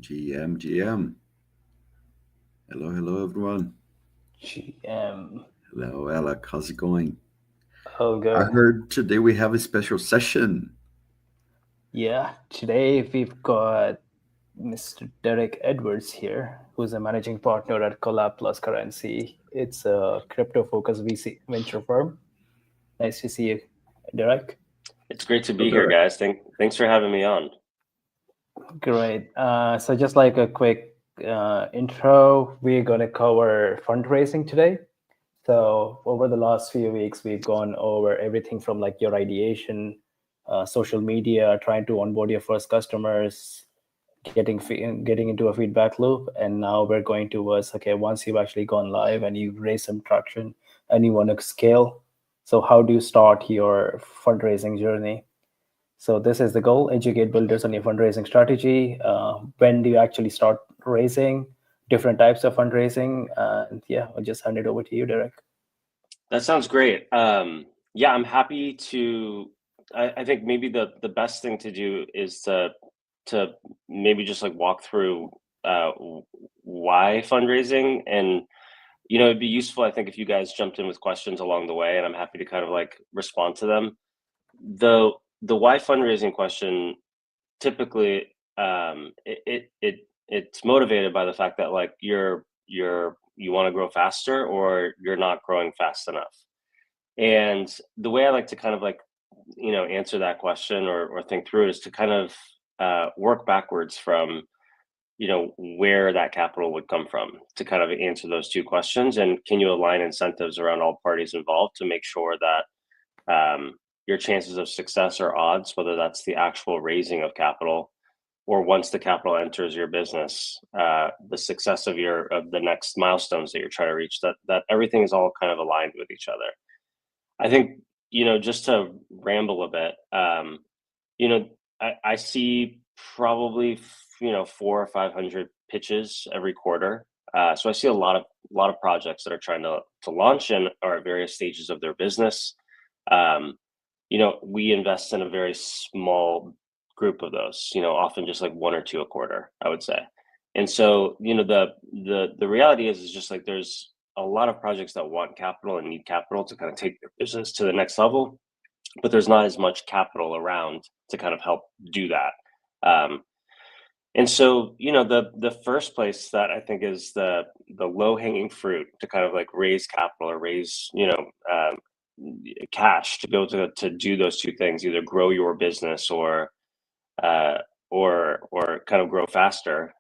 GM. Hello, everyone. GM. Hello, Alec. How's it going? Oh, I good. heard today we have a special session. Yeah, today we've got Mr. Derek Edwards here, who's a managing partner at Collab Plus Currency. It's a crypto-focused VC venture firm. Nice to see you, Derek. It's great to So, be here, Derek, guys. Thanks for having me on. Great. So just like a quick intro, we're going to cover fundraising today. So over the last few weeks, we've gone over everything from like your ideation, social media, trying to onboard your first customers, getting into a feedback loop, and now we're going towards okay, once you've actually gone live and you've raised some traction and you want to scale. So how do you start your fundraising journey? So this is the goal: educate builders on your fundraising strategy. When do you actually start raising? Different types of fundraising, and yeah, I'll just hand it over to you, Derek. That sounds great. Yeah, I'm happy to. I think maybe the best thing to do is to maybe just like walk through why fundraising, and it'd be useful, I think, if you guys jumped in with questions along the way, and I'm happy to kind of like respond to them. The why fundraising question typically it's motivated by the fact that like you want to grow faster or you're not growing fast enough. And the way I like to kind of like answer that question or think through it is to kind of work backwards from where that capital would come from to kind of answer those two questions, and can you align incentives around all parties involved to make sure that your chances of success or odds, whether that's the actual raising of capital or once the capital enters your business, the success of the next milestones that you're trying to reach, that everything is all kind of aligned with each other. I think, just to ramble a bit, I see probably 400 or 500 pitches every quarter. So I see a lot of projects that are trying to launch and are at various stages of their business. We invest in a very small group of those, often just like one or two a quarter, I would say. And so, the reality is just like there's a lot of projects that want capital and need capital to kind of take their business to the next level, but there's not as much capital around to kind of help do that. And so, the first place that I think is the low hanging fruit to kind of like raise capital or raise, cash to be able to do those two things, either grow your business or kind of grow faster,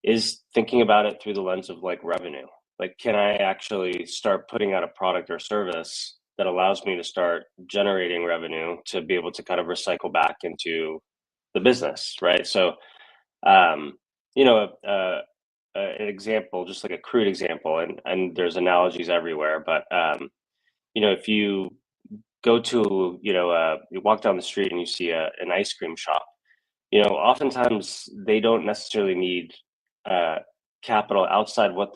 is thinking about it through the lens of like revenue. Like, can I actually start putting out a product or service that allows me to start generating revenue to be able to kind of recycle back into the business, right? So, an example, just like a crude example, and there's analogies everywhere, but if you go to, you walk down the street and you see an ice cream shop, oftentimes they don't necessarily need capital outside what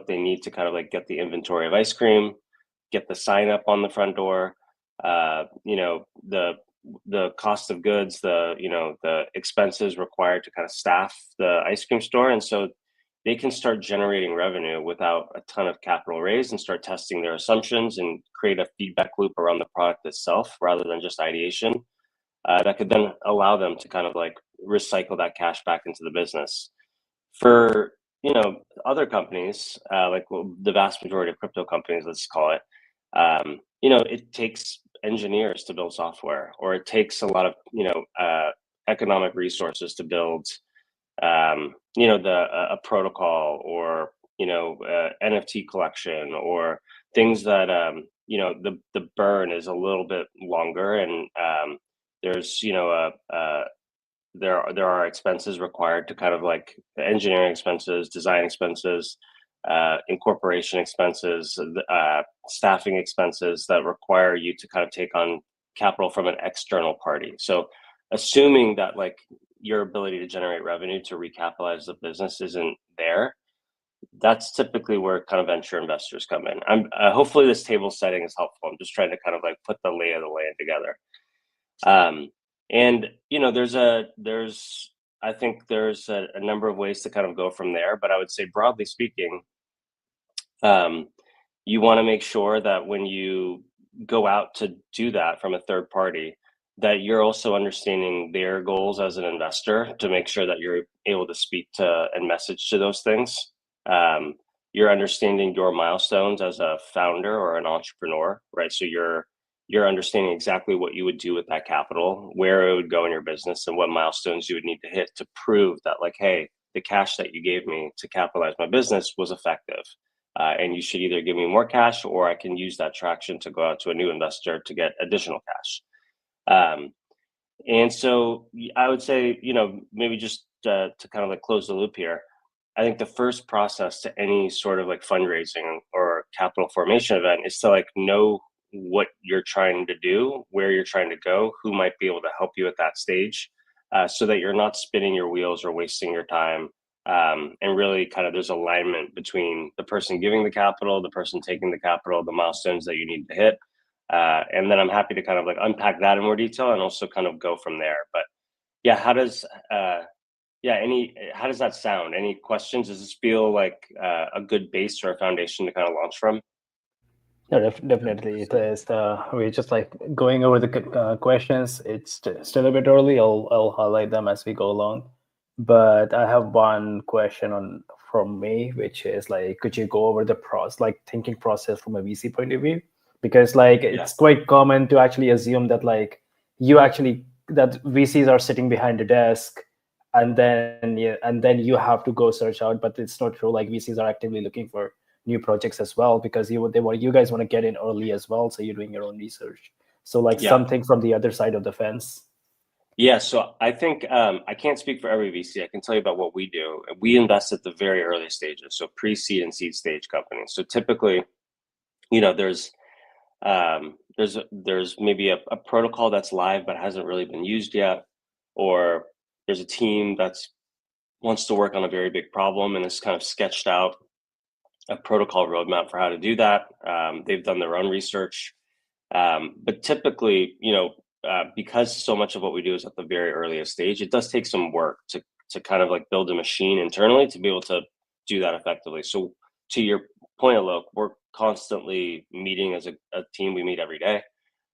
they need to kind of like get the inventory of ice cream, get the sign up on the front door, the cost of goods, the expenses required to kind of staff the ice cream store. And so they can start generating revenue without a ton of capital raised and start testing their assumptions and create a feedback loop around the product itself rather than just ideation. That could then allow them to kind of like recycle that cash back into the business. For other companies, like the vast majority of crypto companies, let's call it, it takes engineers to build software, or it takes a lot of economic resources to build a protocol, or NFT collection, or things that the burn is a little bit longer, and there's there are expenses required to kind of like engineering expenses, design expenses, incorporation expenses, staffing expenses that require you to kind of take on capital from an external party. So assuming that like your ability to generate revenue to recapitalize the business isn't there, that's typically where kind of venture investors come in. I'm hopefully this table setting is helpful. I'm just trying to kind of like put the lay of the land together. And there's I think there's a number of ways to kind of go from there, but I would say broadly speaking, you want to make sure that when you go out to do that from a third party, that you're also understanding their goals as an investor to make sure that you're able to speak to and message to those things. You're understanding your milestones as a founder or an entrepreneur, right? So you're understanding exactly what you would do with that capital, where it would go in your business, and what milestones you would need to hit to prove that, like, hey, the cash that you gave me to capitalize my business was effective. And you should either give me more cash, or I can use that traction to go out to a new investor to get additional cash. And so I would say, maybe just to kind of like close the loop here, I think the first process to any sort of like fundraising or capital formation event is to like know what you're trying to do, where you're trying to go, who might be able to help you at that stage, so that you're not spinning your wheels or wasting your time. And really kind of there's alignment between the person giving the capital, the person taking the capital, the milestones that you need to hit. And then I'm happy to kind of like unpack that in more detail and also kind of go from there. But yeah, how does that sound? Any questions? Does this feel like a good base or a foundation to kind of launch from? No, definitely it is. We're just like going over the questions. It's still a bit early. I'll highlight them as we go along. But I have one question from me, which is like, could you go over the thinking process from a VC point of view? Because like it's quite common to actually assume that like that VCs are sitting behind a desk, and then you have to go search out. But it's not true. Like VCs are actively looking for new projects as well, because you guys want to get in early as well, so you're doing your own research. So like something from the other side of the fence. Yeah, so I think I can't speak for every VC. I can tell you about what we do. We invest at the very early stages, so pre-seed and seed stage companies. So typically, there's maybe a protocol that's live but hasn't really been used yet, or there's a team that's wants to work on a very big problem and has kind of sketched out a protocol roadmap for how to do that. They've done their own research, but typically, because so much of what we do is at the very earliest stage, it does take some work to kind of like build a machine internally to be able to do that effectively. So to your point, Alok, we're constantly meeting as a team. We meet every day.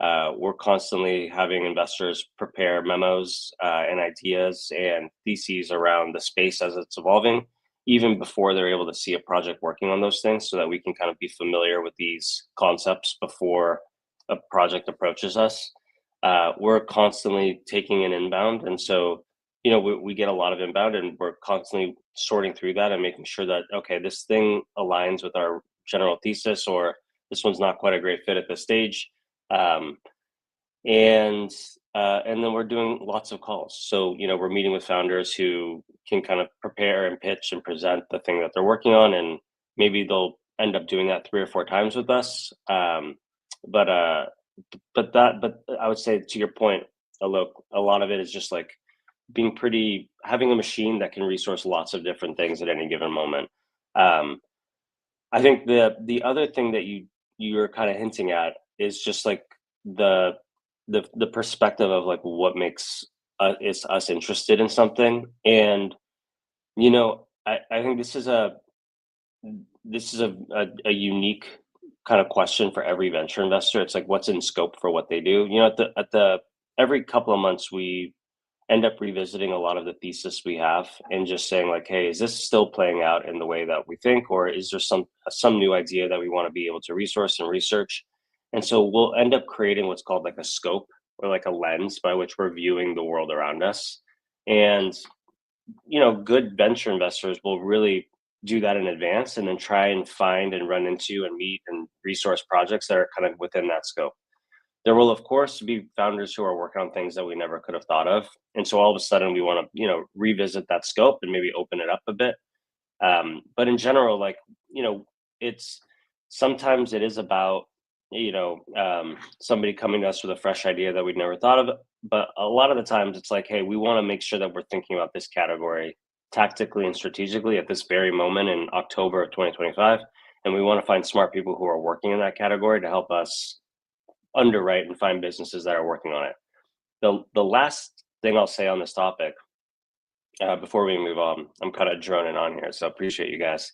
We're constantly having investors prepare memos and ideas and theses around the space as it's evolving, even before they're able to see a project working on those things, so that we can kind of be familiar with these concepts before a project approaches us. We're constantly taking in inbound. And so, we get a lot of inbound, and we're constantly sorting through that and making sure that, okay, this thing aligns with our general thesis, or this one's not quite a great fit at this stage. And then we're doing lots of calls. So, we're meeting with founders who can kind of prepare and pitch and present the thing that they're working on. And maybe they'll end up doing that 3 or 4 times with us. But I would say, to your point, Alok, a lot of it is just like having a machine that can resource lots of different things at any given moment. I think the other thing that you're kind of hinting at is just like the perspective of like what makes us interested in something. And I think this is a unique kind of question for every venture investor. It's like, what's in scope for what they do. Every couple of months we end up revisiting a lot of the thesis we have and just saying like, hey, is this still playing out in the way that we think, or is there some new idea that we want to be able to resource and research? And so we'll end up creating what's called like a scope, or like a lens by which we're viewing the world around us. And good venture investors will really do that in advance, and then try and find and run into and meet and resource projects that are kind of within that scope. There will, of course, be founders who are working on things that we never could have thought of. And so all of a sudden we want to, revisit that scope and maybe open it up a bit. But in general, like, sometimes it is about, somebody coming to us with a fresh idea that we'd never thought of. But a lot of the times it's like, hey, we want to make sure that we're thinking about this category tactically and strategically at this very moment in October of 2025. And we want to find smart people who are working in that category to help us underwrite and find businesses that are working on it. The last thing I'll say on this topic before we move on, I'm kind of droning on here, so appreciate you guys.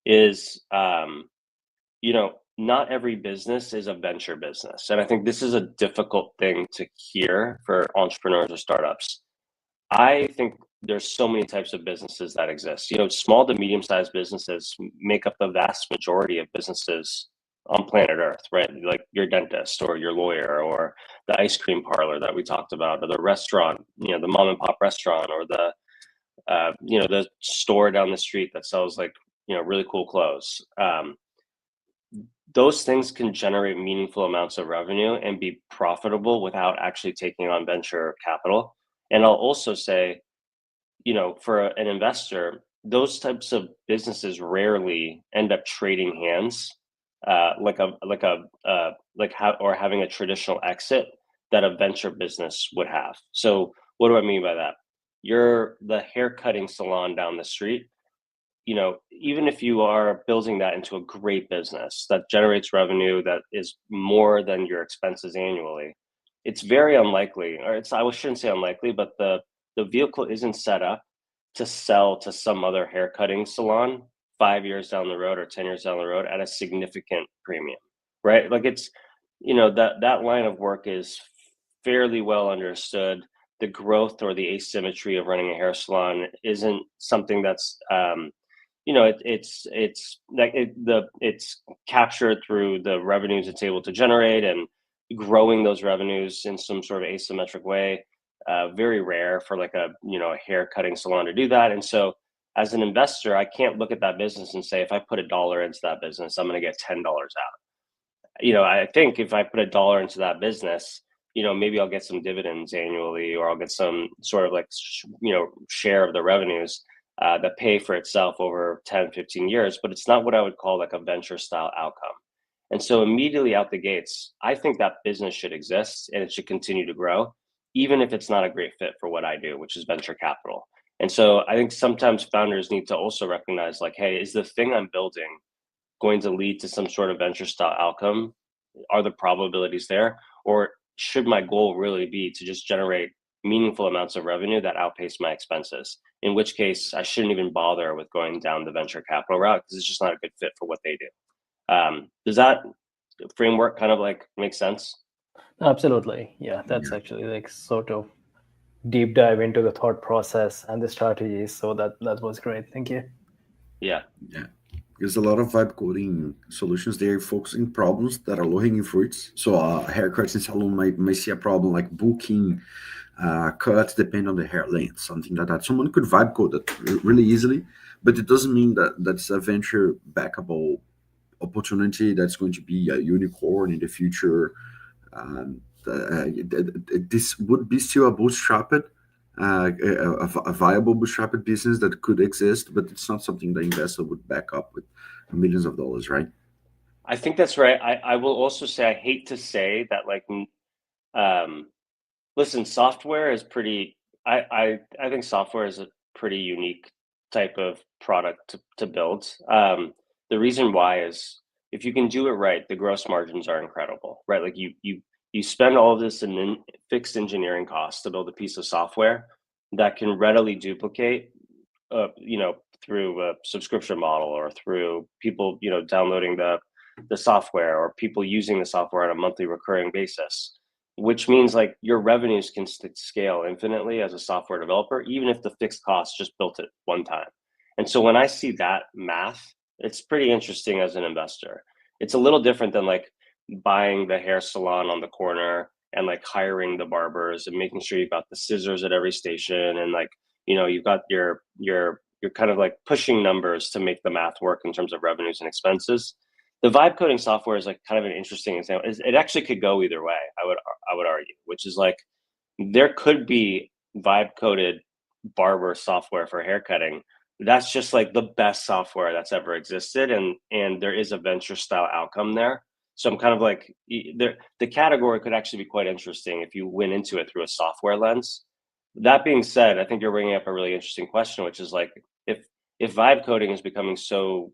Is not every business is a venture business, and I think this is a difficult thing to hear for entrepreneurs or startups. I think there's so many types of businesses that exist. Small to medium-sized businesses make up the vast majority of businesses on planet Earth, right? Like your dentist or your lawyer or the ice cream parlor that we talked about, or the restaurant, the mom and pop restaurant, or the store down the street that sells like, really cool clothes. Those things can generate meaningful amounts of revenue and be profitable without actually taking on venture capital. And I'll also say, for an investor, those types of businesses rarely end up trading hands, having a traditional exit that a venture business would have. So what do I mean by that? You're the hair cutting salon down the street. Even if you are building that into a great business that generates revenue that is more than your expenses annually, it's very unlikely, or I shouldn't say unlikely, but the vehicle isn't set up to sell to some other hair cutting salon 5 years down the road or 10 years down the road at a significant premium, right? Like it's, that line of work is fairly well understood. The growth or the asymmetry of running a hair salon isn't something that's, it's captured through the revenues it's able to generate and growing those revenues in some sort of asymmetric way. Very rare for like a hair cutting salon to do that. And so as an investor, I can't look at that business and say, if I put $1 into that business, I'm going to get $10 out. I think if I put $1 into that business, maybe I'll get some dividends annually, or I'll get some sort of like, share of the revenues that pay for itself over 10, 15 years, but it's not what I would call like a venture style outcome. And so immediately out the gates, I think that business should exist and it should continue to grow, even if it's not a great fit for what I do, which is venture capital. And so I think sometimes founders need to also recognize like, hey, is the thing I'm building going to lead to some sort of venture style outcome? Are the probabilities there? Or should my goal really be to just generate meaningful amounts of revenue that outpace my expenses? In which case, I shouldn't even bother with going down the venture capital route because it's just not a good fit for what they do. Does that framework kind of like make sense? Absolutely. Yeah, that's actually like sort of deep dive into the thought process and the strategies. So that was great. Thank you. Yeah. There's a lot of vibe coding solutions. They're focusing problems that are low-hanging fruits. So haircuts in salon might see a problem like booking cuts depend on the hair length, something like that. Someone could vibe code that really easily, but it doesn't mean that that's a venture backable opportunity that's going to be a unicorn in the future. This would be still a bootstrapped, a viable bootstrapped business that could exist, but it's not something the investor would back up with millions of dollars, right? I think that's right. I will also say, I hate to say that, like, listen, software is pretty, I think software is a pretty unique type of product to build. The reason why is if you can do it right, the gross margins are incredible, right? Like you spend all of this in fixed engineering costs to build a piece of software that can readily duplicate, through a subscription model or through people, downloading the software or people using the software on a monthly recurring basis, which means like your revenues can scale infinitely as a software developer, even if the fixed costs just built it one time. And so when I see that math, it's pretty interesting as an investor. It's a little different than like buying the hair salon on the corner and like hiring the barbers and making sure you've got the scissors at every station. And like, you've got you're kind of like pushing numbers to make the math work in terms of revenues and expenses. The vibe coding software is like kind of an interesting example. It actually could go either way, I would argue, which is like there could be vibe coded barber software for haircutting. That's just like the best software that's ever existed, and there is a venture style outcome there. So I'm kind of like the category could actually be quite interesting if you went into it through a software lens. That being said, I think you're bringing up a really interesting question, which is like if vibe coding is becoming so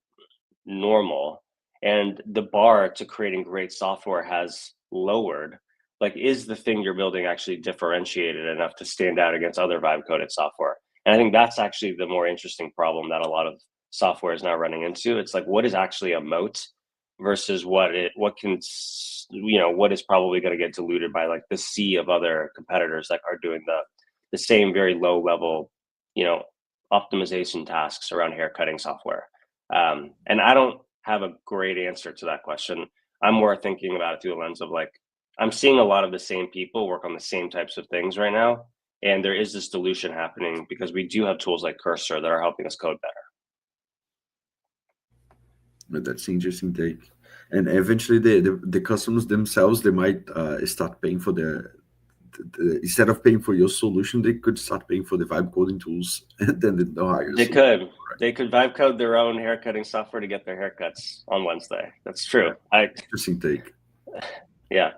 normal and the bar to creating great software has lowered, like is the thing you're building actually differentiated enough to stand out against other vibe coded software? And I think that's actually the more interesting problem that a lot of software is now running into. It's like, what is actually a moat versus what is probably going to get diluted by like the sea of other competitors that are doing the same very low level, optimization tasks around haircutting software. And I don't have a great answer to that question. I'm more thinking about it through the lens of like, I'm seeing a lot of the same people work on the same types of things right now. And there is this dilution happening because we do have tools like Cursor that are helping us code better. But that's interesting take. And eventually the customers themselves, they might start paying for the instead of paying for your solution, they could start paying for the vibe coding tools, and then they don't hire you. They could vibe code their own haircutting software to get their haircuts on Wednesday. That's true. Interesting take. Yeah.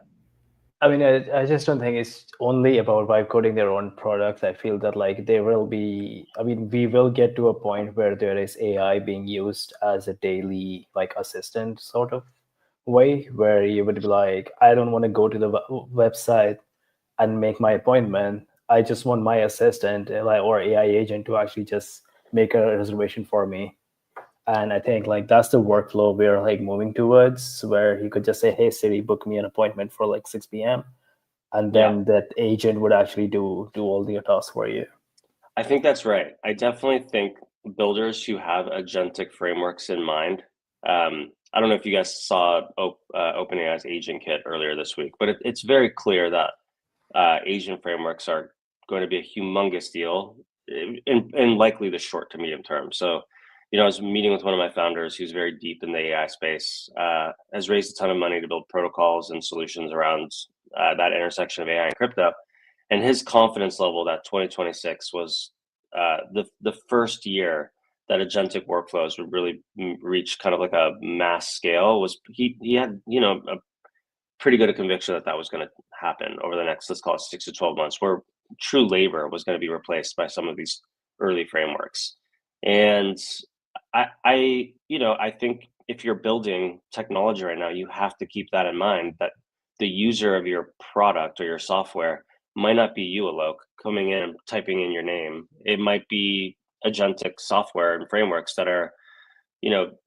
I mean, I just don't think it's only about vibe coding their own products. I feel that like we will get to a point where there is AI being used as a daily like assistant sort of way, where you would be like, I don't want to go to the website and make my appointment. I just want my assistant or AI agent to actually just make a reservation for me. And I think like that's the workflow we're like moving towards, where you could just say, hey Siri, book me an appointment for like 6 p.m. And then that agent would actually do all the tasks for you. I think that's right. I definitely think builders who have agentic frameworks in mind. I don't know if you guys saw OpenAI's Agent Kit earlier this week, but it's very clear that agent frameworks are going to be a humongous deal in likely the short to medium term. So, I was meeting with one of my founders who's very deep in the AI space, has raised a ton of money to build protocols and solutions around that intersection of AI and crypto. And his confidence level that 2026 was the first year that agentic workflows would really reach kind of like a mass scale was he had, a pretty good a conviction that was going to happen over the next, let's call it 6 to 12 months, where true labor was going to be replaced by some of these early frameworks. And I think if you're building technology right now, you have to keep that in mind, that the user of your product or your software might not be you, Alok, coming in and typing in your name. It might be agentic software and frameworks that are,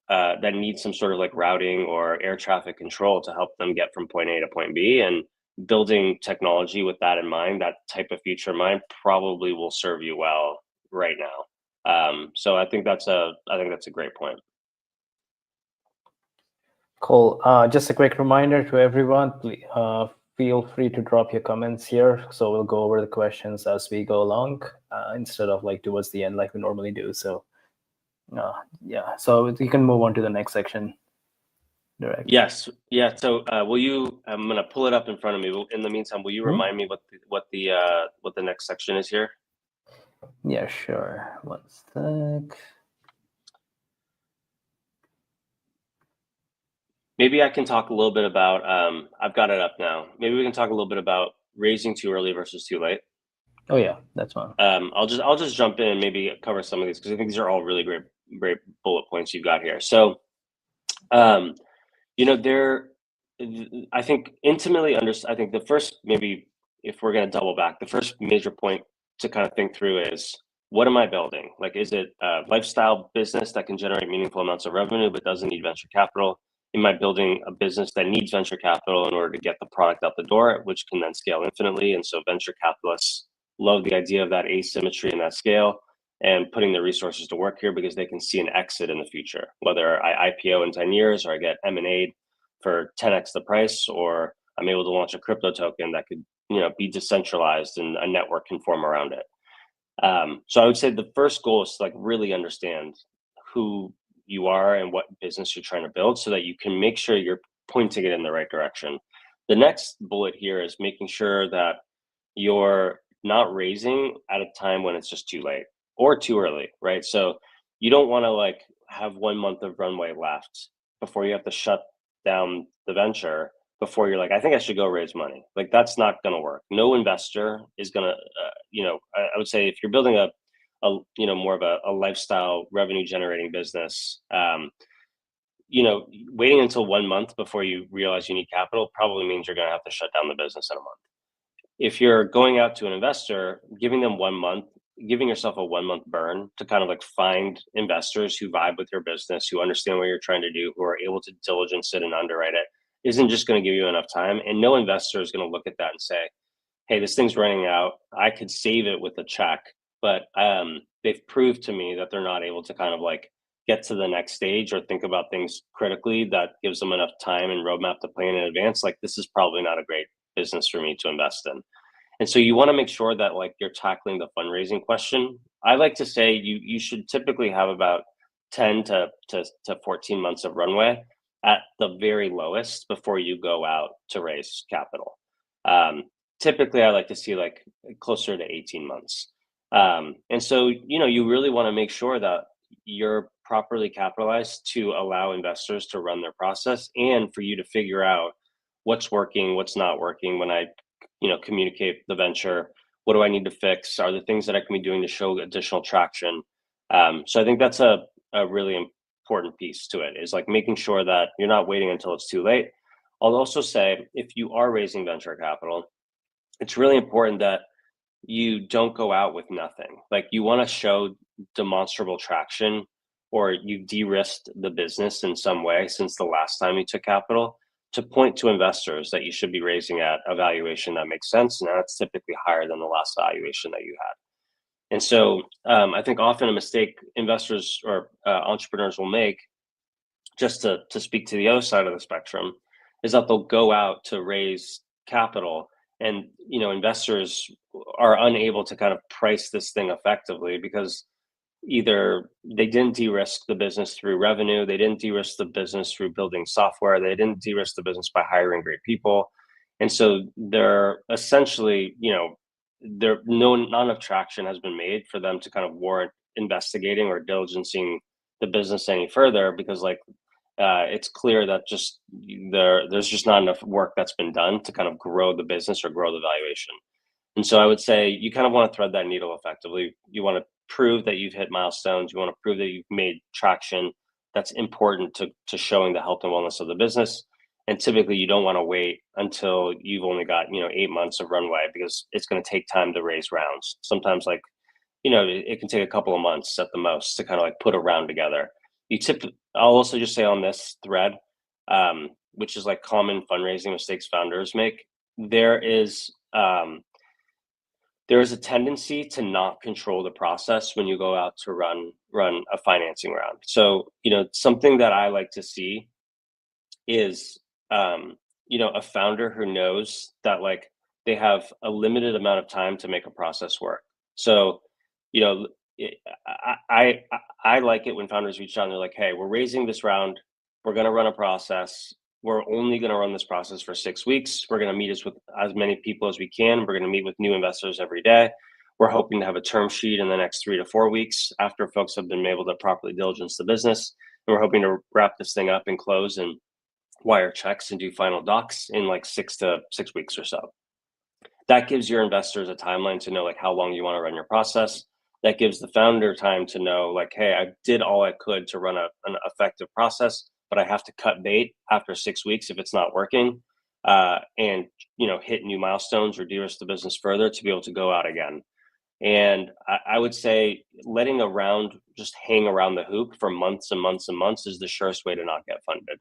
that need some sort of like routing or air traffic control to help them get from point A to point B. And building technology with that in mind, that type of feature in mind, probably will serve you well right now. So I think that's a great point. Cool. Just a quick reminder to everyone, please, feel free to drop your comments here. So we'll go over the questions as we go along instead of like towards the end like we normally do. So so you can move on to the next section. Direct. Yes. Yeah. So I'm going to pull it up in front of me. In the meantime, will you remind me what the next section is here? Yeah, sure. 1 sec. Maybe I can talk a little bit about, I've got it up now. Maybe we can talk a little bit about raising too early versus too late. Oh yeah, that's fine. I'll just jump in and maybe cover some of these because I think these are all really great bullet points you've got here. So, I think I think the first, maybe if we're going to double back, the first major point to kind of think through is, what am I building? Like, is it a lifestyle business that can generate meaningful amounts of revenue but doesn't need venture capital? Am I building a business that needs venture capital in order to get the product out the door, which can then scale infinitely? And so venture capitalists love the idea of that asymmetry and that scale and putting the resources to work here because they can see an exit in the future, whether I IPO in 10 years or I get M&A'd for 10x the price, or I'm able to launch a crypto token that could, be decentralized and a network can form around it. So I would say the first goal is to like really understand who you are and what business you're trying to build so that you can make sure you're pointing it in the right direction. The next bullet here is making sure that you're not raising at a time when it's just too late or too early, right? So you don't want to like have 1 month of runway left before you have to shut down the venture before you're like, I think I should go raise money. Like, that's not going to work. No investor is going to, I would say if you're building a more of a lifestyle revenue generating business, waiting until 1 month before you realize you need capital probably means you're going to have to shut down the business in a month. If you're going out to an investor, giving them 1 month giving yourself a 1 month burn to kind of like find investors who vibe with your business, who understand what you're trying to do, who are able to diligence it and underwrite it, isn't just going to give you enough time. And no investor is going to look at that and say, hey, this thing's running out. I could save it with a check. But they've proved to me that they're not able to kind of like get to the next stage or think about things critically that gives them enough time and roadmap to plan in advance. Like, this is probably not a great business for me to invest in. And so you want to make sure that like you're tackling the fundraising question. I like to say you should typically have about 10 to 14 months of runway at the very lowest before you go out to raise capital. Typically, I like to see like closer to 18 months. And so, you really want to make sure that you're properly capitalized to allow investors to run their process and for you to figure out what's working, what's not working. When I communicate the venture, what do I need to fix? Are there things that I can be doing to show additional traction? So I think that's a really important piece to it, is like making sure that you're not waiting until it's too late. I'll also say, if you are raising venture capital, it's really important that you don't go out with nothing. Like, you want to show demonstrable traction, or you de-risked the business in some way since the last time you took capital, to point to investors that you should be raising at a valuation that makes sense. And that's typically higher than the last valuation that you had. And so I think often a mistake investors or entrepreneurs will make, just to speak to the other side of the spectrum, is that they'll go out to raise capital, and investors are unable to kind of price this thing effectively because either they didn't de-risk the business through revenue, they didn't de-risk the business through building software, they didn't de-risk the business by hiring great people. And so they're essentially, not enough traction has been made for them to kind of warrant investigating or diligencing the business any further, because it's clear that there's just not enough work that's been done to kind of grow the business or grow the valuation. And so I would say you kind of want to thread that needle effectively. You want to prove that you've hit milestones. You want to prove that you've made traction. That's important to showing the health and wellness of the business. And typically you don't want to wait until you've only got 8 months of runway, because it's going to take time to raise rounds. Sometimes it can take a couple of months at the most to kind of like put a round together. I'll also just say on this thread, which is like common fundraising mistakes founders make, there is a tendency to not control the process when you go out to run a financing round. So, something that I like to see is, a founder who knows that like they have a limited amount of time to make a process work. So, I like it when founders reach out and they're like, hey, we're raising this round. We're going to run a process. We're only going to run this process for 6 weeks. We're going to meet with as many people as we can. We're going to meet with new investors every day. We're hoping to have a term sheet in the next 3 to 4 weeks after folks have been able to properly diligence the business. And we're hoping to wrap this thing up and close and wire checks and do final docs in like 6 weeks or so. That gives your investors a timeline to know like how long you want to run your process. That gives the founder time to know like, hey, I did all I could to run an effective process, but I have to cut bait after 6 weeks if it's not working, and hit new milestones or de-risk the business further to be able to go out again. And I would say letting a round just hang around the hoop for months and months and months is the surest way to not get funded.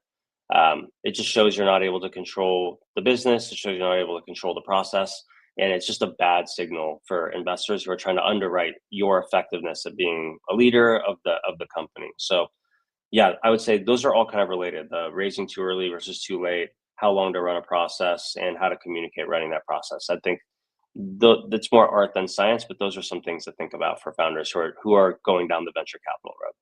It just shows you're not able to control the business. It shows you're not able to control the process. And it's just a bad signal for investors who are trying to underwrite your effectiveness of being a leader of the company. So yeah, I would say those are all kind of related. The raising too early versus too late, how long to run a process, and how to communicate running that process. I think that's more art than science, but those are some things to think about for founders who are going down the venture capital road.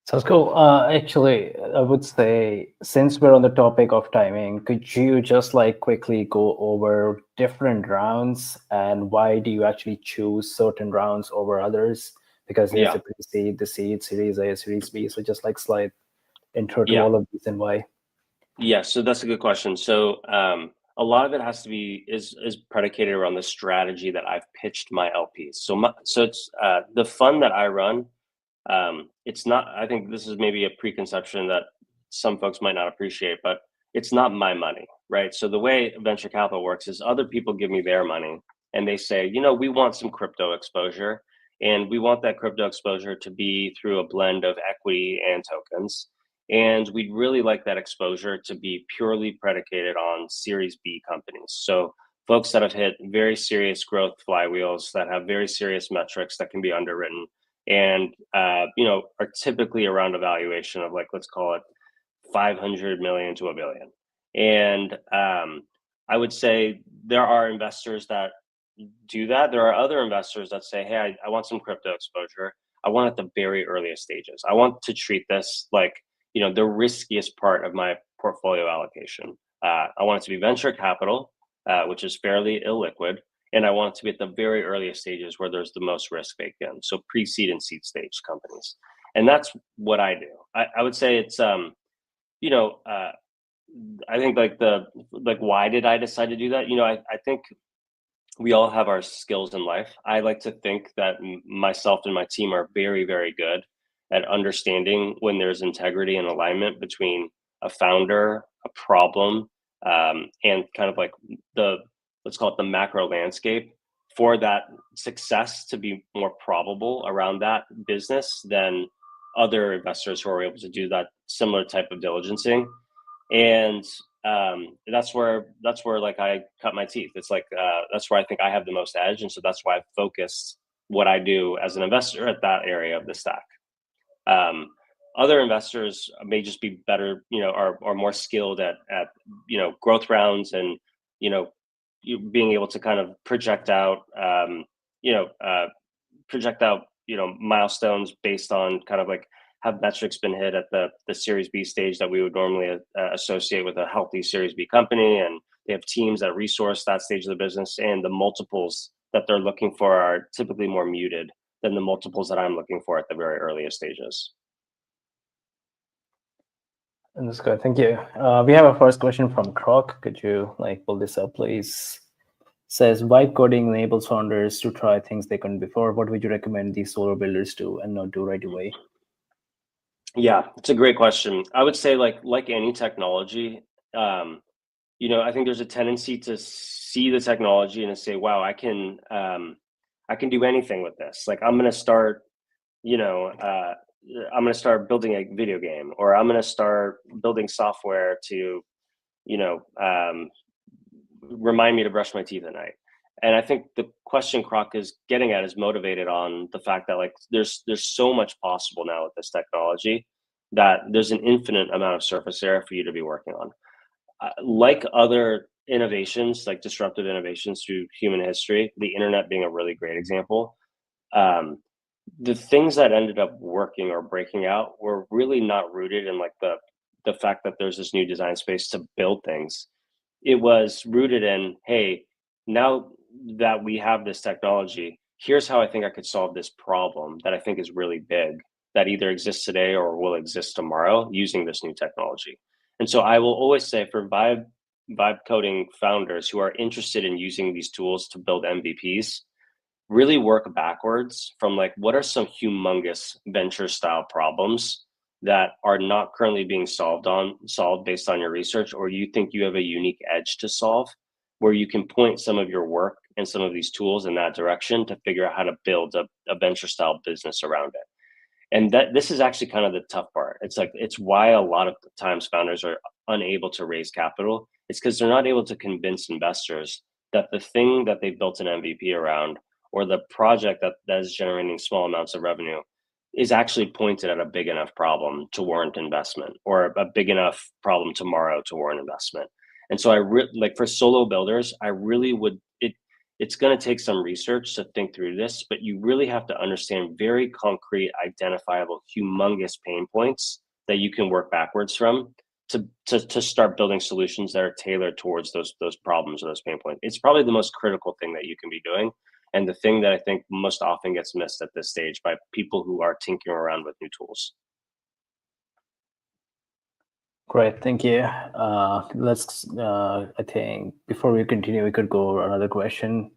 Sounds cool. Actually, I would say, since we're on the topic of timing, could you just like quickly go over different rounds and why do you actually choose certain rounds over others? Because there's a pre-seed, the seed, Series A, Series B. So just like slide intro to all of these and why. Yeah, so that's a good question. So a lot of it has to be is predicated around the strategy that I've pitched my LPs. So it's the fund that I run. It's not, I think this is maybe a preconception that some folks might not appreciate, but it's not my money, right? So the way venture capital works is other people give me their money and they say, you know, we want some crypto exposure, and we want that crypto exposure to be through a blend of equity and tokens. And we'd really like that exposure to be purely predicated on Series B companies. So folks that have hit very serious growth flywheels, that have very serious metrics that can be underwritten, and you know, are typically around a valuation of, like, let's call it 500 million to $1 billion. And I would say there are investors that do that. There are other investors that say, hey, I want some crypto exposure. I want at the very earliest stages. I want to treat this like, you know, the riskiest part of my portfolio allocation. I want it to be venture capital, which is fairly illiquid. And I want it to be at the very earliest stages where there's the most risk baked in. So pre-seed and seed stage companies. And that's what I do. I would say it's, you know, I think why did I decide to do that? You know, I think we all have our skills in life. I like to think that myself and my team are very, very good at understanding when there's integrity and alignment between a founder, a problem, and kind of like let's call it the macro landscape, for that success to be more probable around that business than other investors who are able to do that similar type of diligencing. And that's where like I cut my teeth. It's like that's where I think I have the most edge, and so that's why I focused what I do as an investor at that area of the stack. Other investors may just be better, you know, are more skilled at you know, growth rounds, and you know, being able to kind of project out milestones based on kind of like, have metrics been hit at the Series B stage that we would normally associate with a healthy Series B company, and they have teams that resource that stage of the business, and the multiples that they're looking for are typically more muted than the multiples that I'm looking for at the very earliest stages. That's good. Thank you. We have a first question from Croc. Could you like pull this up, please? Says, vibe coding enables founders to try things they couldn't before. What would you recommend these solo builders do and not do right away? Yeah, it's a great question. I would say like any technology, you know, I think there's a tendency to see the technology and to say, wow, I can do anything with this. Like, I'm going to start, you know, I'm going to start building a video game, or I'm going to start building software to, you know, remind me to brush my teeth at night. And I think the question Croc is getting at is motivated on the fact that, like, there's so much possible now with this technology that there's an infinite amount of surface area for you to be working on. Like other innovations, like disruptive innovations through human history, the internet being a really great example, the things that ended up working or breaking out were really not rooted in like the fact that there's this new design space to build things. It was rooted in, hey, now that we have this technology, here's how I think I could solve this problem that I think is really big, that either exists today or will exist tomorrow using this new technology. And so I will always say, for vibe coding founders who are interested in using these tools to build MVPs, really work backwards from like, what are some humongous venture style problems that are not currently being solved based on your research, or you think you have a unique edge to solve, where you can point some of your work and some of these tools in that direction to figure out how to build a venture style business around it. And that this is actually kind of the tough part. It's like, it's why a lot of times founders are unable to raise capital. It's because they're not able to convince investors that the thing that they built an MVP around, or the project that is generating small amounts of revenue, is actually pointed at a big enough problem to warrant investment, or a big enough problem tomorrow to warrant investment. And so like for solo builders, I really would, it's going to take some research to think through this, but you really have to understand very concrete, identifiable, humongous pain points that you can work backwards from to start building solutions that are tailored towards those problems or those pain points. It's probably the most critical thing that you can be doing, and the thing that I think most often gets missed at this stage by people who are tinkering around with new tools. Great, thank you. Let's, I think before we continue, we could go over another question.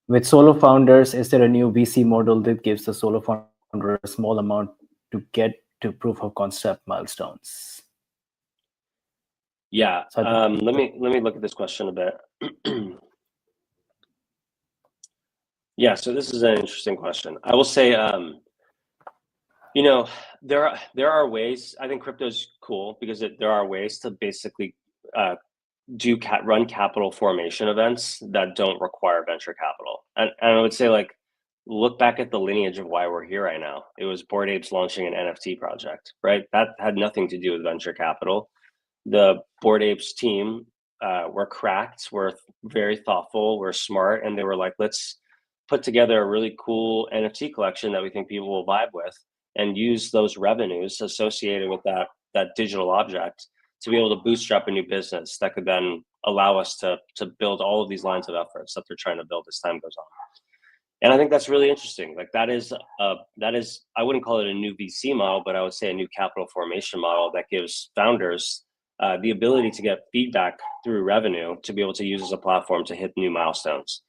With solo founders, is there a new VC model that gives the solo founder a small amount to get to proof of concept milestones? Yeah, let me look at this question a bit. Yeah, so this is an interesting question. I will say, you know, there are ways. I think crypto's cool because there are ways to basically uh, run capital formation events that don't require venture capital. And I would say, like, look back at the lineage of why we're here right now. It was Bored Apes launching an NFT project, right? That had nothing to do with venture capital. The Bored Apes team were cracked, were very thoughtful, were smart, and they were like, let's put together a really cool NFT collection that we think people will vibe with, and use those revenues associated with that digital object to be able to bootstrap a new business that could then allow us to build all of these lines of efforts that they're trying to build as time goes on. And I think that's really interesting. Like that is I wouldn't call it a new VC model, but I would say a new capital formation model that gives founders the ability to get feedback through revenue to be able to use as a platform to hit new milestones.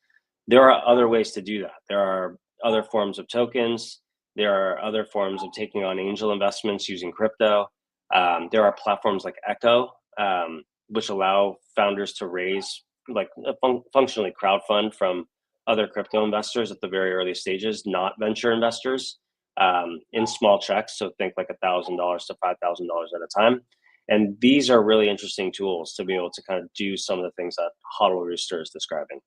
There are other ways to do that. There are other forms of tokens. There are other forms of taking on angel investments using crypto. There are platforms like Echo, which allow founders to raise, like functionally crowdfund from other crypto investors at the very early stages, not venture investors, in small checks. So think like $1,000 to $5,000 at a time. And these are really interesting tools to be able to kind of do some of the things that Hodl Rooster is describing.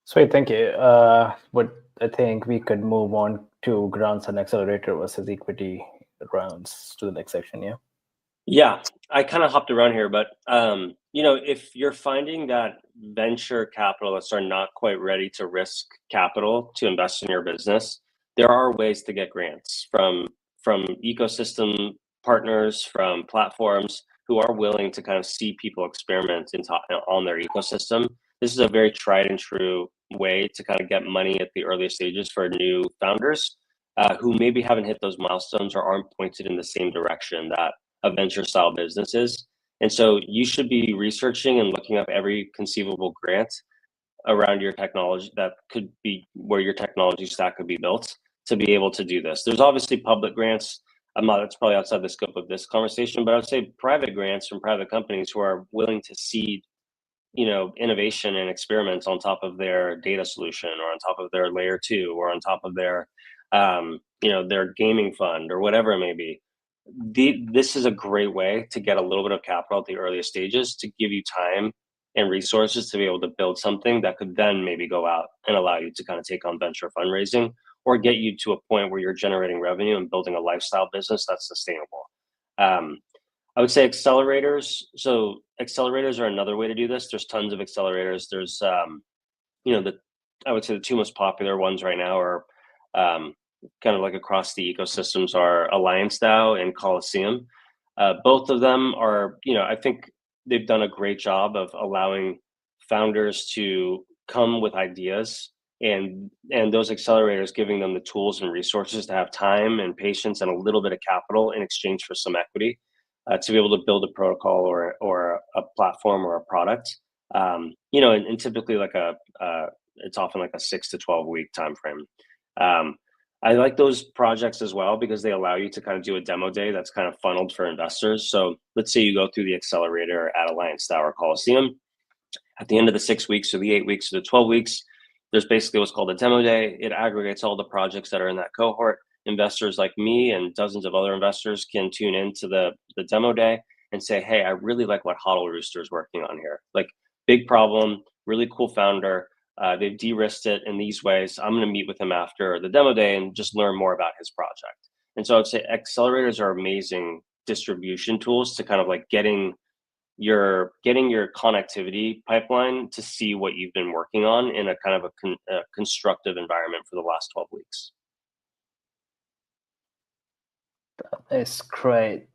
Sweet, thank you. But I think we could move on to grants and accelerator versus equity rounds to the next section, yeah? Yeah, I kind of hopped around here, but if you're finding that venture capitalists are not quite ready to risk capital to invest in your business, there are ways to get grants from ecosystem partners, from platforms who are willing to kind of see people experiment on their ecosystem. This is a very tried and true way to kind of get money at the early stages for new founders who maybe haven't hit those milestones or aren't pointed in the same direction that a venture style business is. And so you should be researching and looking up every conceivable grant around your technology that could be where your technology stack could be built to be able to do this. There's obviously public grants. That's probably outside the scope of this conversation, but I would say private grants from private companies who are willing to seed, innovation and experiments on top of their data solution or on top of their layer 2 or on top of their, their gaming fund or whatever it may be. This is a great way to get a little bit of capital at the earliest stages to give you time and resources to be able to build something that could then maybe go out and allow you to kind of take on venture fundraising or get you to a point where you're generating revenue and building a lifestyle business that's sustainable. I would say accelerators. So accelerators are another way to do this. There's tons of accelerators. There's, I would say the two most popular ones right now are kind of like across the ecosystems are Alliance DAO and Coliseum. Both of them are, I think they've done a great job of allowing founders to come with ideas and those accelerators giving them the tools and resources to have time and patience and a little bit of capital in exchange for some equity to be able to build a protocol or a platform or a product. And typically it's often like a 6 to 12 week time frame. I like those projects as well because they allow you to kind of do a demo day that's kind of funneled for investors. So let's say you go through the accelerator at Alliance DAO or Coliseum. At the end of the 6 weeks or the 8 weeks or the 12 weeks, there's basically what's called a demo day. It aggregates all the projects that are in that cohort. Investors like me and dozens of other investors can tune into the demo day and say, hey, I really like what Hodl Rooster is working on here. Like, big problem, really cool founder. They've de-risked it in these ways. I'm going to meet with him after the demo day and just learn more about his project. And so I'd say accelerators are amazing distribution tools to kind of like getting your connectivity pipeline to see what you've been working on in a kind of a constructive environment for the last 12 weeks. That's great.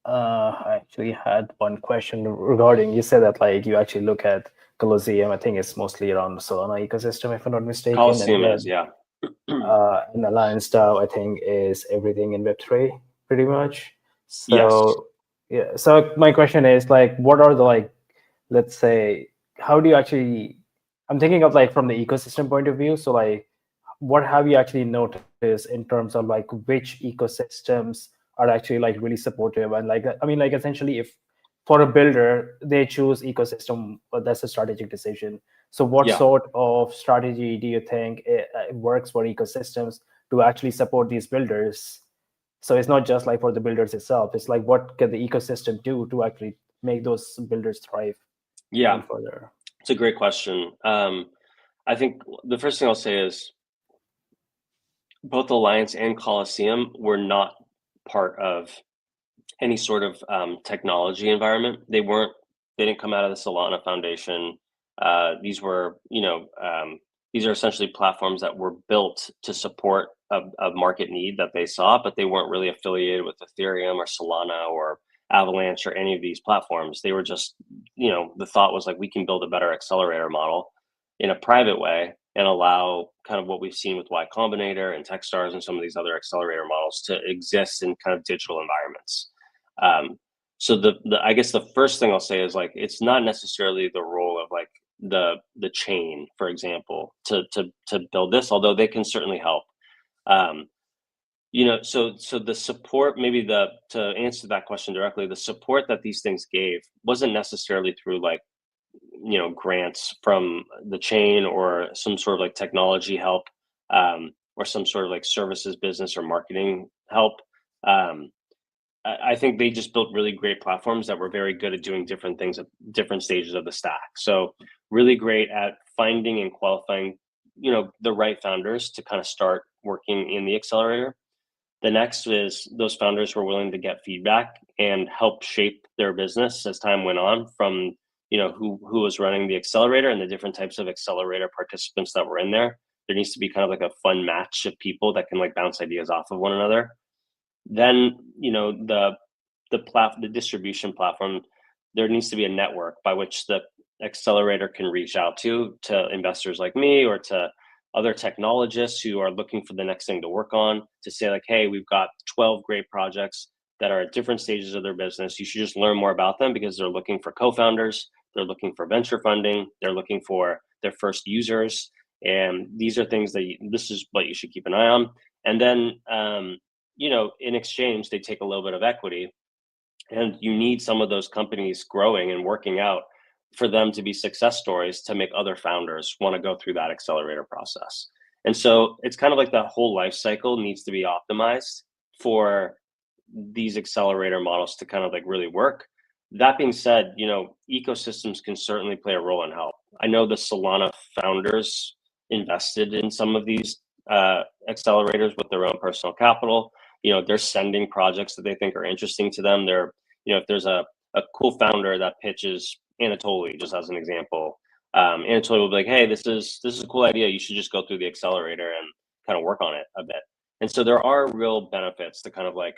I actually had one question regarding, you said that like you actually look at Coliseum. I think it's mostly around the Solana ecosystem, if I'm not mistaken. Coliseum is, yeah. And Alliance DAO, I think, is everything in Web3, pretty much. So, yes. Yeah. So my question is like, what are the let's say, how do you actually? I'm thinking of like from the ecosystem point of view. So like, what have you actually noticed in terms of like which ecosystems are actually like really supportive and essentially if for a builder they choose ecosystem, but that's a strategic decision. So what Yeah. sort of strategy do you think it works for ecosystems to actually support these builders? So it's not just like for the builders itself. It's like what can the ecosystem do to actually make those builders thrive Yeah, even further? it's a great question. I think the first thing I'll say is both Alliance and Coliseum were not part of any sort of technology environment. They didn't come out of the Solana Foundation. These were, these are essentially platforms that were built to support a market need that they saw, but they weren't really affiliated with Ethereum or Solana or Avalanche or any of these platforms. They were just, the thought was like, we can build a better accelerator model in a private way and allow kind of what we've seen with Y Combinator and Techstars and some of these other accelerator models to exist in kind of digital environments. So I guess the first thing I'll say is like, it's not necessarily the role of like the chain, for example, to build this, although they can certainly help. So the support, maybe to answer that question directly, the support that these things gave wasn't necessarily through like, grants from the chain or some sort of like technology help, or some sort of like services business or marketing help. I think they just built really great platforms that were very good at doing different things at different stages of the stack. So really great at finding and qualifying, the right founders to kind of start working in the accelerator. The next is those founders were willing to get feedback and help shape their business as time went on from, who was running the accelerator and the different types of accelerator participants that were in there. There needs to be kind of like a fun match of people that can like bounce ideas off of one another. Then, the distribution platform, there needs to be a network by which the accelerator can reach out to investors like me or to other technologists who are looking for the next thing to work on, to say like, hey, we've got 12 great projects that are at different stages of their business. You should just learn more about them because they're looking for co-founders, they're looking for venture funding, they're looking for their first users. And these are things that this is what you should keep an eye on. And then, in exchange, they take a little bit of equity, and you need some of those companies growing and working out for them to be success stories to make other founders want to go through that accelerator process. And so it's kind of like the whole life cycle needs to be optimized for these accelerator models to kind of like really work. That being said, ecosystems can certainly play a role in help. I know the Solana founders invested in some of these accelerators with their own personal capital. They're sending projects that they think are interesting to them. They're, if there's a cool founder that pitches Anatoly, just as an example, Anatoly will be like, hey, this is a cool idea. You should just go through the accelerator and kind of work on it a bit. And so there are real benefits to kind of like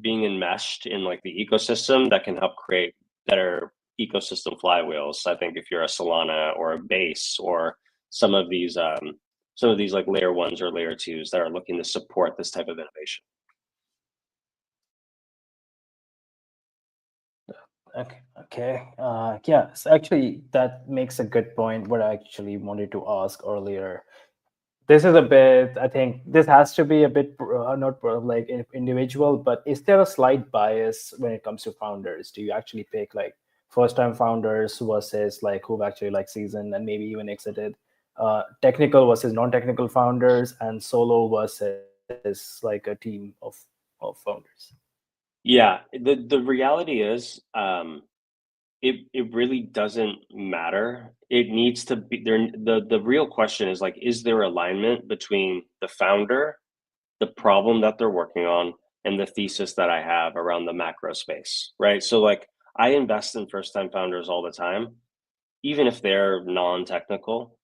being enmeshed in like the ecosystem that can help create better ecosystem flywheels. I think if you're a Solana or a Base or some of these like layer ones or layer twos that are looking to support this type of innovation. Okay. Yeah. So actually, that makes a good point. What I actually wanted to ask earlier. This is a bit. I think this has to be a bit not like individual, but is there a slight bias when it comes to founders? Do you actually pick like first-time founders versus like who've actually like seasoned and maybe even exited? Technical versus non-technical founders, and solo versus like a team of founders. Yeah, the reality is, it really doesn't matter. It needs to be there. The real question is like, is there alignment between the founder, the problem that they're working on, and the thesis that I have around the macro space, right? So like, I invest in first-time founders all the time, even if they're non-technical.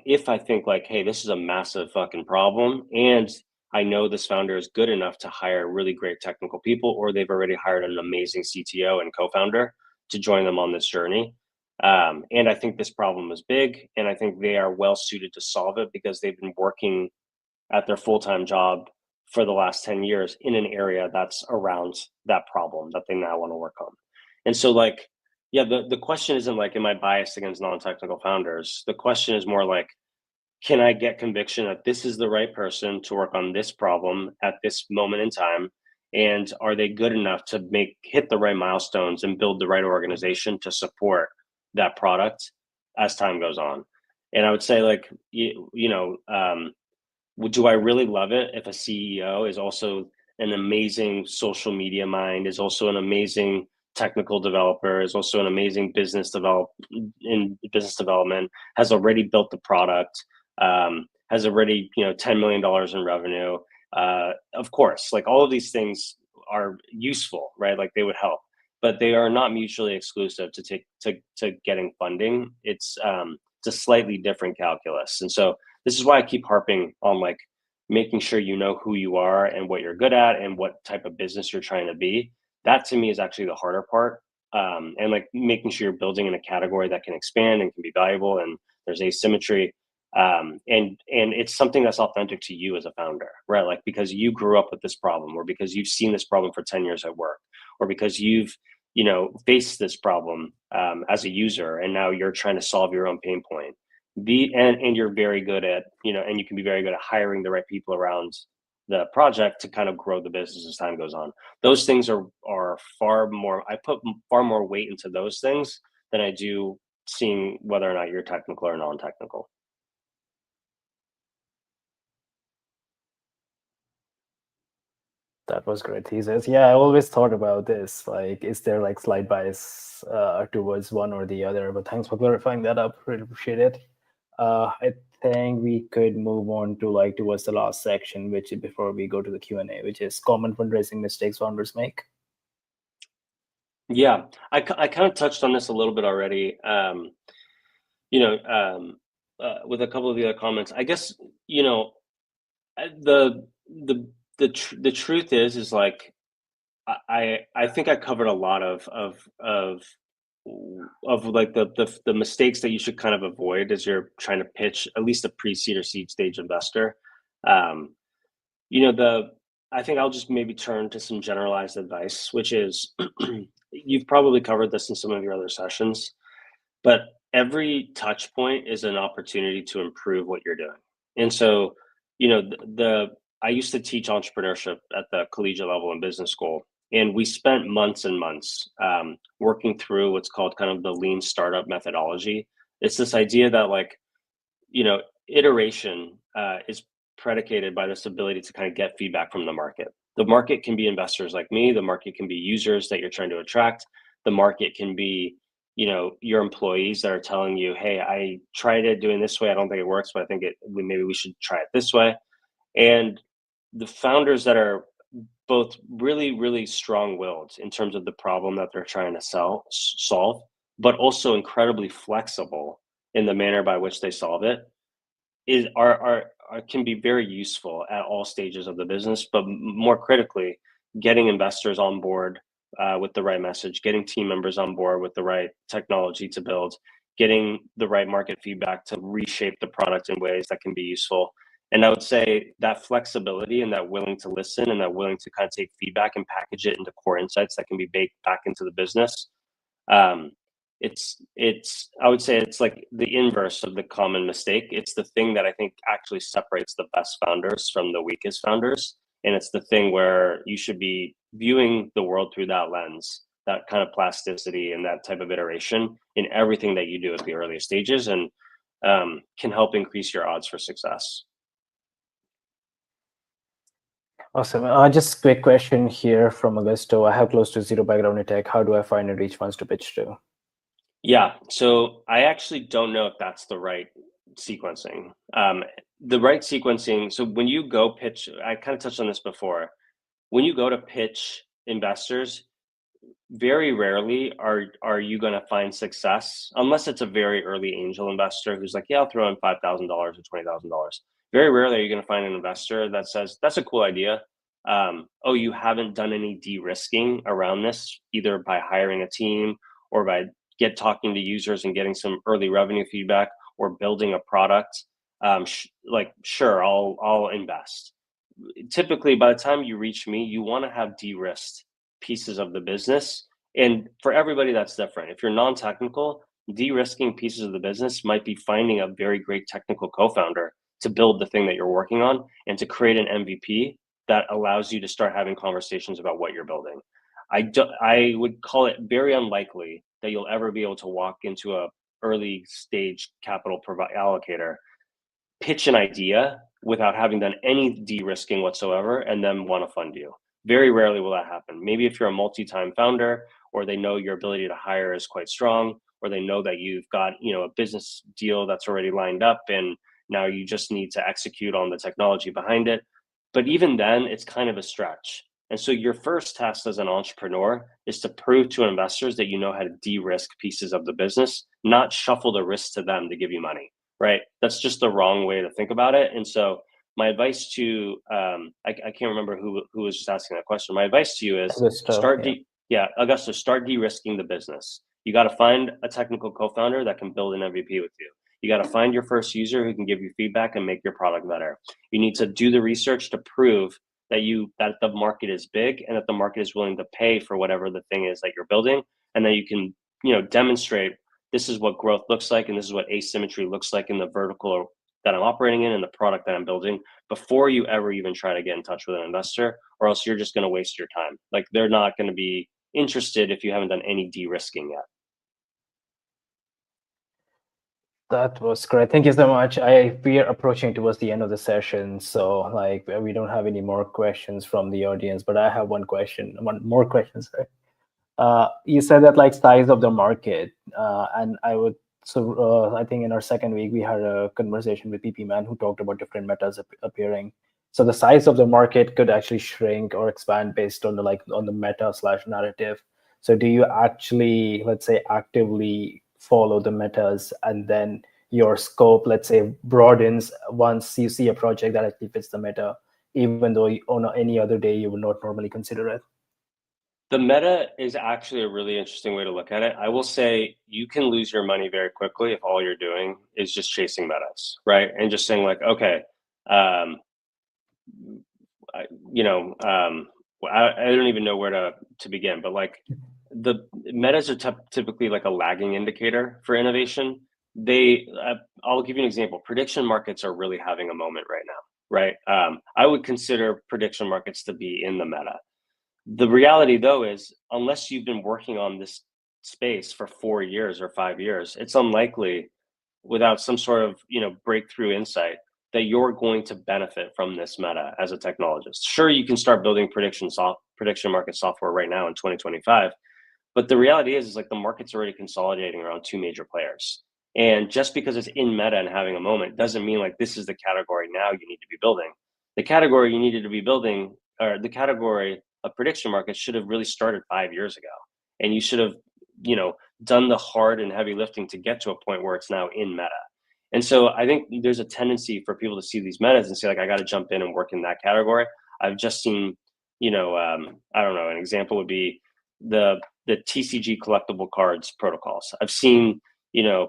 If I think like, hey, this is a massive fucking problem, and I know this founder is good enough to hire really great technical people, or they've already hired an amazing CTO and co-founder to join them on this journey. And I think this problem is big, and I think they are well suited to solve it because they've been working at their full-time job for the last 10 years in an area that's around that problem that they now want to work on. And so like, yeah, the question isn't like, am I biased against non-technical founders? The question is more like, can I get conviction that this is the right person to work on this problem at this moment in time? And are they good enough to hit the right milestones and build the right organization to support that product as time goes on? And I would say like, do I really love it if a CEO is also an amazing social media mind, is also an amazing technical developer, is also an amazing in business development, has already built the product, has already, $10 million in revenue. Of course, like all of these things are useful, right? Like they would help, but they are not mutually exclusive to getting funding. It's a slightly different calculus. And so this is why I keep harping on like making sure you know who you are and what you're good at and what type of business you're trying to be. That to me is actually the harder part. And like making sure you're building in a category that can expand and can be valuable and there's asymmetry. And it's something that's authentic to you as a founder, right? Like because you grew up with this problem, or because you've seen this problem for 10 years at work, or because you've faced this problem as a user, and now you're trying to solve your own pain point. And you're very good at and you can be very good at hiring the right people around the project to kind of grow the business as time goes on. Those things are far more. I put far more weight into those things than I do seeing whether or not you're technical or non-technical. That was great thesis. Yeah, I always thought about this. Like, is there like slight bias towards one or the other? But thanks for clarifying that up. Really appreciate it. I think we could move on to like towards the last section, which before we go to the Q&A, which is common fundraising mistakes founders make. Yeah, I kind of touched on this a little bit already. With a couple of the other comments, I guess the truth is like I think I covered a lot of like the mistakes that you should kind of avoid as you're trying to pitch at least a pre-seed or seed stage investor. I think I'll just maybe turn to some generalized advice, which is you've probably covered this in some of your other sessions, but every touch point is an opportunity to improve what you're doing. And so, I used to teach entrepreneurship at the collegiate level in business school, and we spent months and months working through what's called kind of the lean startup methodology. It's this idea that like, iteration is predicated by this ability to kind of get feedback from the market. The market can be investors like me. The market can be users that you're trying to attract. The market can be, your employees that are telling you, hey, I tried it doing this way. I don't think it works, but I think maybe we should try it this way. And the founders that are both really, really strong-willed in terms of the problem that they're trying to solve, but also incredibly flexible in the manner by which they solve it, can be very useful at all stages of the business. But more critically, getting investors on board with the right message, getting team members on board with the right technology to build, getting the right market feedback to reshape the product in ways that can be useful. And I would say that flexibility and that willing to listen and that willing to kind of take feedback and package it into core insights that can be baked back into the business. I would say it's like the inverse of the common mistake. It's the thing that I think actually separates the best founders from the weakest founders. And it's the thing where you should be viewing the world through that lens, that kind of plasticity and that type of iteration in everything that you do at the earliest stages, and can help increase your odds for success. Awesome. Just a quick question here from Augusto. I have close to zero background in tech. How do I find and reach funds to pitch to? Yeah, so I actually don't know if that's the right sequencing. The right sequencing, so when you go pitch, I kind of touched on this before. When you go to pitch investors, very rarely are you going to find success unless it's a very early angel investor who's like, yeah, I'll throw in $5,000 or $20,000. Very rarely are you going to find an investor that says, that's a cool idea. Oh, you haven't done any de-risking around this, either by hiring a team or by talking to users and getting some early revenue feedback or building a product. Sure, I'll invest. Typically, by the time you reach me, you want to have de-risked pieces of the business. And for everybody, that's different. If you're non-technical, de-risking pieces of the business might be finding a very great technical co-founder to build the thing that you're working on and to create an MVP that allows you to start having conversations about what you're building. I would call it very unlikely that you'll ever be able to walk into a early stage capital allocator pitch an idea without having done any de-risking whatsoever and then want to fund you. Very rarely will that happen. Maybe if you're a multi-time founder, or they know your ability to hire is quite strong, or they know that you've got, a business deal that's already lined up and now you just need to execute on the technology behind it. But even then, it's kind of a stretch. And so your first task as an entrepreneur is to prove to investors that you know how to de-risk pieces of the business, not shuffle the risk to them to give you money, right? That's just the wrong way to think about it. And so my advice to, I can't remember who was just asking that question. My advice to you is Augusto, start de-risking the business. You got to find a technical co-founder that can build an MVP with you. You got to find your first user who can give you feedback and make your product better. You need to do the research to prove that the market is big and that the market is willing to pay for whatever the thing is that you're building, and then you can demonstrate this is what growth looks like and this is what asymmetry looks like in the vertical that I'm operating in and the product that I'm building before you ever even try to get in touch with an investor, or else you're just going to waste your time. Like, they're not going to be interested if you haven't done any de-risking yet. That was great. Thank you so much. We are approaching towards the end of the session, so we don't have any more questions from the audience. But I have one more question. Sorry. You said that size of the market, and I think in our second week we had a conversation with PP Man who talked about different metas appearing. So the size of the market could actually shrink or expand based on the meta/narrative. So do you actually, let's say, actively follow the metas, and then your scope, let's say, broadens once you see a project that actually fits the meta, even though on any other day you would not normally consider it? The meta is actually a really interesting way to look at it. I will say you can lose your money very quickly if all you're doing is just chasing metas, right? And just saying okay, I don't even know where to begin, but the metas are typically a lagging indicator for innovation. I'll give you an example. Prediction markets are really having a moment right now, right? I would consider prediction markets to be in the meta. The reality, though, is unless you've been working on this space for 4 years or 5 years, it's unlikely, without some sort of breakthrough insight, that you're going to benefit from this meta as a technologist. Sure, you can start building prediction market software right now in 2025, but the reality is the market's already consolidating around 2 major players. And just because it's in meta and having a moment doesn't mean this is the category now you need to be building. The category you needed to be building, or the category of prediction markets, should have really started 5 years ago. And you should have, done the hard and heavy lifting to get to a point where it's now in meta. And so I think there's a tendency for people to see these metas and say, I got to jump in and work in that category. I've just seen, I don't know, an example would be the TCG collectible cards protocols. I've seen,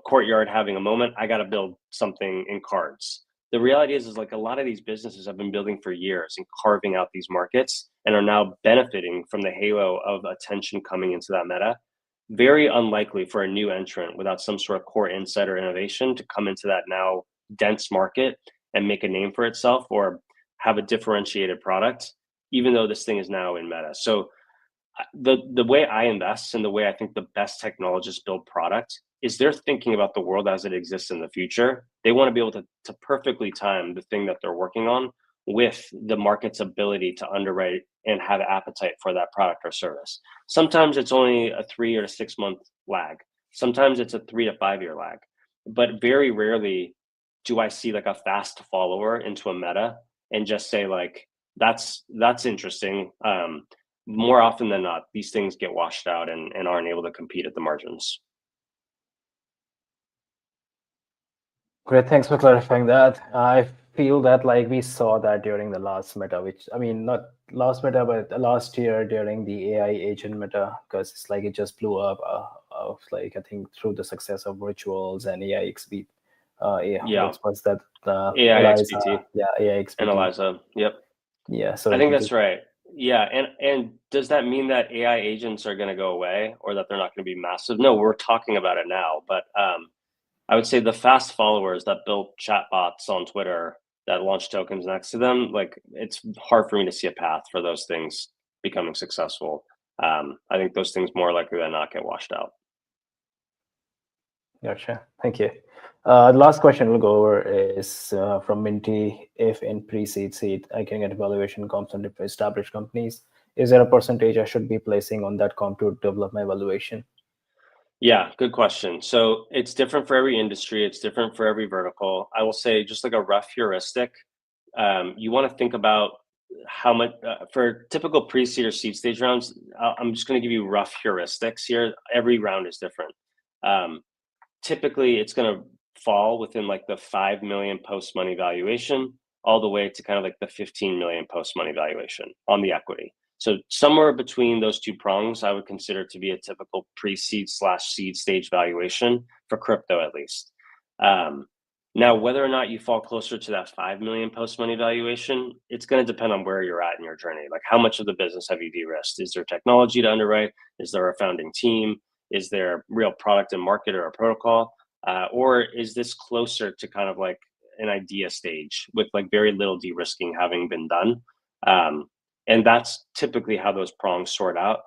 Courtyard having a moment. I got to build something in cards. The reality is a lot of these businesses have been building for years and carving out these markets and are now benefiting from the halo of attention coming into that meta. Very unlikely for a new entrant without some sort of core insight or innovation to come into that now dense market and make a name for itself or have a differentiated product, even though this thing is now in meta. So the way I invest and the way I think the best technologists build product is they're thinking about the world as it exists in the future. They want to be able to perfectly time the thing that they're working on with the market's ability to underwrite and have appetite for that product or service. Sometimes it's only a 3 or 6 month lag. Sometimes it's a 3 to 5 year lag. But very rarely do I see a fast follower into a meta and just say that's interesting. More often than not, these things get washed out and aren't able to compete at the margins. Great, thanks for clarifying that. I feel that we saw that during the last meta, which not last meta, but last year during the AI agent meta, because it's it just blew up. I think through the success of virtuals and AI XP. What's that? AI XPT. Yeah, AI XPT. And Eliza. Yep. Yeah. So I think that's right. Yeah, and does that mean that AI agents are going to go away or that they're not going to be massive? No, we're talking about it now, but I would say the fast followers that built chatbots on Twitter that launch tokens next to them, it's hard for me to see a path for those things becoming successful. I think those things more likely than not get washed out. Gotcha. Thank you. The last question we'll go over is from Minty. If in pre-seed seed, I can get evaluation comps on different established companies, is there a percentage I should be placing on that comp to develop my evaluation? Yeah, good question. So it's different for every industry. It's different for every vertical. I will say just like a rough heuristic, you want to think about how much for typical pre-seed or seed stage rounds. I'm just going to give you rough heuristics here. Every round is different. Typically, it's going to fall within like the 5 million post money valuation, all the way to kind of like the 15 million post money valuation on the equity. So somewhere between those two prongs, I would consider to be a typical pre-seed / seed stage valuation for crypto, at least. Now, whether or not you fall closer to that 5 million post money valuation, it's going to depend on where you're at in your journey. Like, how much of the business have you de-risked? Is there technology to underwrite? Is there a founding team? Is there real product and market or a protocol? Or is this closer to kind of like an idea stage with like very little de-risking having been done? And that's typically how those prongs sort out.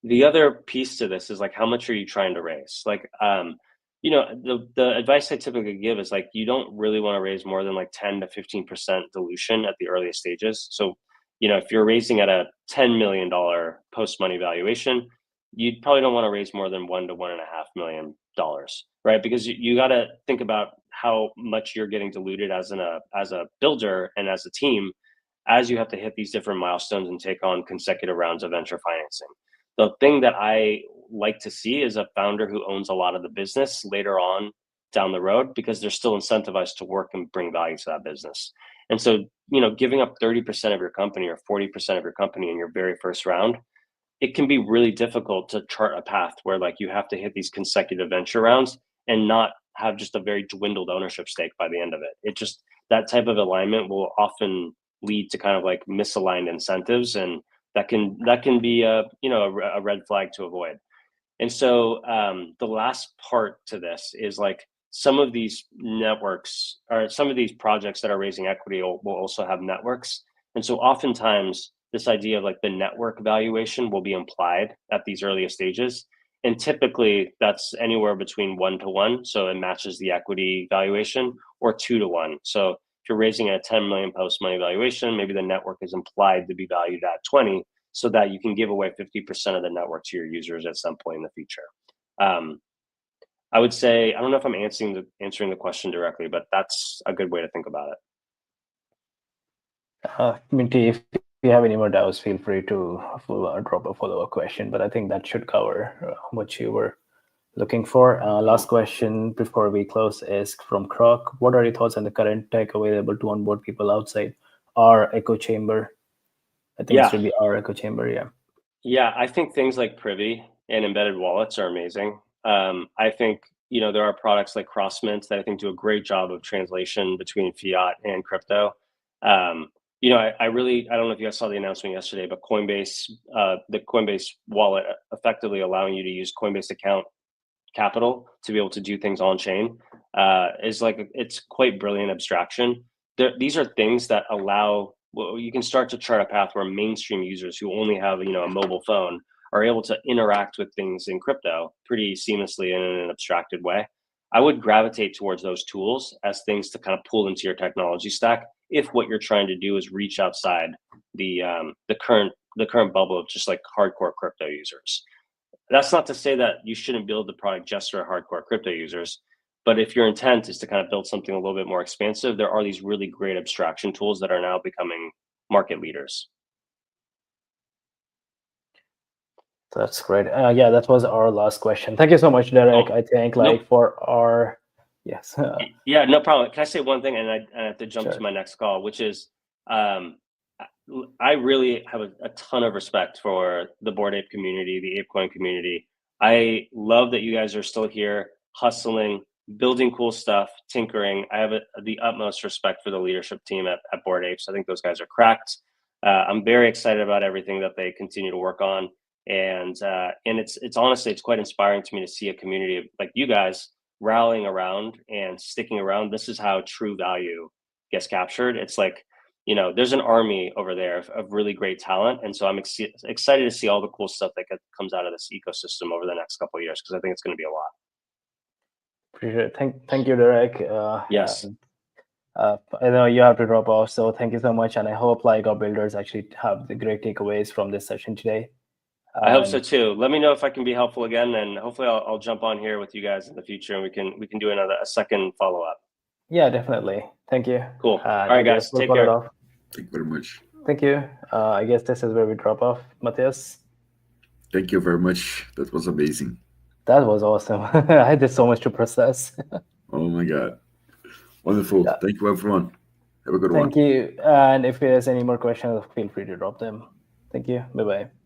The other piece to this is like, how much are you trying to raise? Like, the advice I typically give is like, you don't really want to raise more than like 10 to 15% dilution at the earliest stages. So, if you're raising at a $10 million post money valuation, you probably don't want to raise more than $1 to $1.5 million, right? Because you got to think about how much you're getting diluted as a builder and as a team, as you have to hit these different milestones and take on consecutive rounds of venture financing. The thing that I like to see is a founder who owns a lot of the business later on down the road, because they're still incentivized to work and bring value to that business. And so, giving up 30% of your company or 40% of your company in your very first round, it can be really difficult to chart a path where like you have to hit these consecutive venture rounds and not have just a very dwindled ownership stake by the end of it. It just, that type of alignment will often lead to kind of like misaligned incentives, and that can be a red flag to avoid. And so the last part to this is like, some of these networks or some of these projects that are raising equity will also have networks. And so oftentimes this idea of like the network valuation will be implied at these earliest stages. And typically that's anywhere between 1 to 1. So it matches the equity valuation, or 2 to 1. So if you're raising a 10 million post money valuation, maybe the network is implied to be valued at 20, so that you can give away 50% of the network to your users at some point in the future. I would say, I don't know if I'm answering the question directly, but that's a good way to think about it. Minty, if you have any more doubts, feel free to drop a follow-up question, but I think that should cover what you were looking for. Last question before we close is from Croc. What are your thoughts on the current tech available to onboard people outside our echo chamber? I think it should be our echo chamber, yeah. Yeah, I think things like Privy and embedded wallets are amazing. I think, there are products like Crossmint that I think do a great job of translation between fiat and crypto. I don't know if you guys saw the announcement yesterday, but Coinbase, the Coinbase wallet effectively allowing you to use Coinbase account capital to be able to do things on chain is like, it's quite brilliant abstraction. These are things that allow, you can start to chart a path where mainstream users who only have a mobile phone are able to interact with things in crypto pretty seamlessly and in an abstracted way. I would gravitate towards those tools as things to kind of pull into your technology stack if what you're trying to do is reach outside the current bubble of just like hardcore crypto users. That's not to say that you shouldn't build the product just for hardcore crypto users, but if your intent is to kind of build something a little bit more expansive, there are these really great abstraction tools that are now becoming market leaders. That's great. Yeah, that was our last question. Thank you so much, Derek. I think yes. Yeah, no problem. Can I say one thing? And I have to jump to my next call, which is, I really have a ton of respect for the Bored Ape community, the ApeCoin community. I love that you guys are still here, hustling, building cool stuff, tinkering. I have the utmost respect for the leadership team at Bored Apes. I think those guys are cracked. I'm very excited about everything that they continue to work on. And it's honestly, it's quite inspiring to me to see a community of like you guys rallying around and sticking around. This is how true value gets captured. It's like, there's an army over there of really great talent. And so I'm excited to see all the cool stuff that comes out of this ecosystem over the next couple of years, because I think it's going to be a lot. Appreciate it. Thank you, Derek. Yes. I know you have to drop off, so thank you so much, and I hope like our builders actually have the great takeaways from this session today. I hope so too. Let me know if I can be helpful again, and hopefully I'll jump on here with you guys in the future, and we can do a second follow up. Yeah, definitely. Thank you. Cool. All right, guys. Take care. Thank you very much. Thank you. I guess this is where we drop off, Matthias. Thank you very much. That was amazing. That was awesome. I did so much to process. Oh my God. Wonderful. Yeah. Thank you, everyone. Have a good one. Thank you. And if there's any more questions, feel free to drop them. Thank you. Bye-bye.